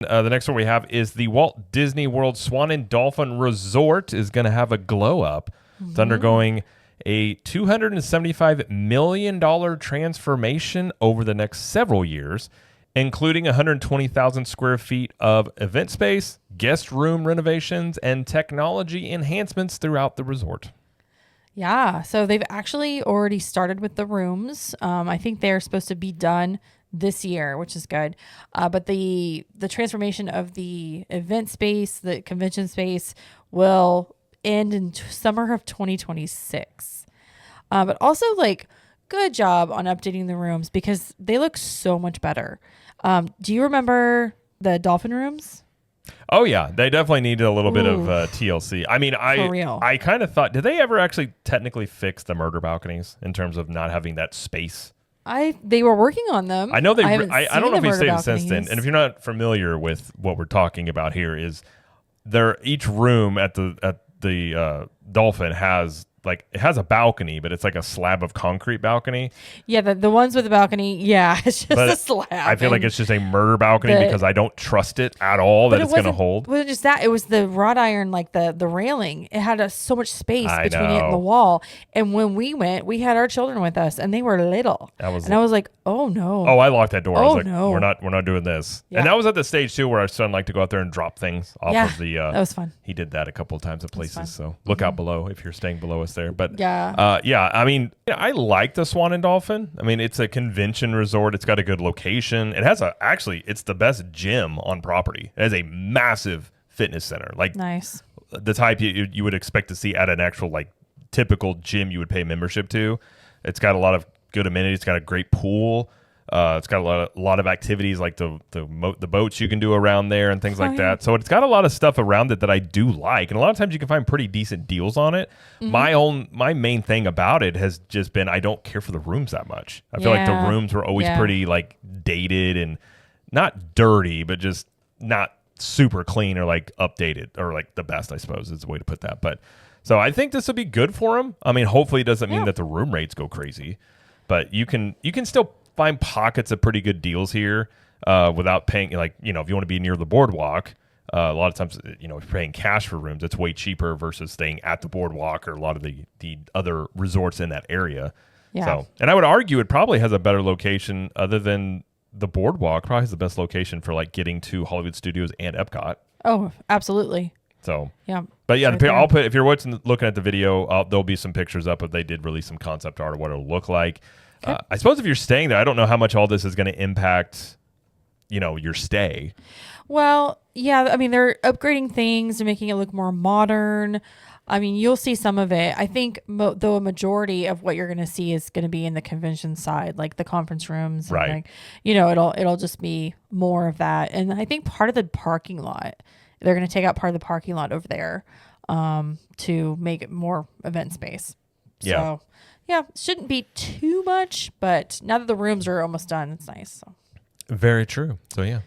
The next one we have is the Walt Disney World Swan and Dolphin Resort is going to have a glow up. It's undergoing a $275 million transformation over the next several years, including 120,000 square feet of event space, guest room renovations, and technology enhancements throughout the resort. Yeah, so they've actually already started with the rooms. I think they're supposed to be done this year, which is good. But the transformation of the event space, the convention space, will end in summer of 2026. But also, like, good job on updating the rooms because they look so much better. Do you remember the dolphin rooms? Oh, yeah. They definitely needed a little bit of TLC. I mean, I kind of thought, did they ever actually technically fix the murder balconies in terms of not having that space? They were working on them. I know they. I don't know if they stayed since then. And if you're not familiar with what we're talking about here, is each room at the Dolphin has it has a balcony, but it's like a slab of concrete balcony. Yeah, the ones with the balcony, yeah, it's just a slab. I feel like it's just a murder balcony because I don't trust it at all that it's going to hold. It wasn't just that. It was the wrought iron, like the railing. It had so much space between it and the wall. And when we went, we had our children with us, and they were little. I was like, oh, no. Oh, I locked that door. I was like, no. We're not doing this. Yeah. And that was at the stage, too, where our son liked to go out there and drop things off of the... that was fun. He did that a couple of times at places, so look out below if you're staying below us there. But yeah. I mean, I like the Swan and Dolphin. I mean, it's a convention resort. It's got a good location. It has it's the best gym on property. It has a massive fitness center. Like, nice. The type you would expect to see at an actual, typical gym you would pay membership to. It's got a lot of good amenities. It's got a great pool. It's got a lot of activities like the boats you can do around there and things like that. So it's got a lot of stuff around it that I do like, and a lot of times you can find pretty decent deals on it. My main thing about it has just been I don't care for the rooms that much. I feel like the rooms were always pretty dated and not dirty, but just not super clean or updated or the best, I suppose is the way to put that. But so I think this will be good for them. I mean, hopefully it doesn't mean that the room rates go crazy, but you can still find pockets of pretty good deals here without paying, if you want to be near the boardwalk, a lot of times, if you're paying cash for rooms, it's way cheaper versus staying at the boardwalk or a lot of the other resorts in that area. Yeah. So, and I would argue it probably has a better location other than the boardwalk, probably has the best location for getting to Hollywood Studios and Epcot. Oh, absolutely. So, yeah. But yeah, I'll put, if you're looking at the video, there'll be some pictures up if they did release some concept art of what it'll look like. Okay. I suppose if you're staying there, I don't know how much all this is going to impact, your stay. Well, yeah, I mean, they're upgrading things and making it look more modern. I mean, you'll see some of it. I think, though, a majority of what you're going to see is going to be in the convention side, like the conference rooms. And right. It'll just be more of that. And I think part of the parking lot, they're going to take out part of the parking lot over there to make it more event space. So, yeah, shouldn't be too much, but now that the rooms are almost done, it's nice. So. Very true. So, yeah.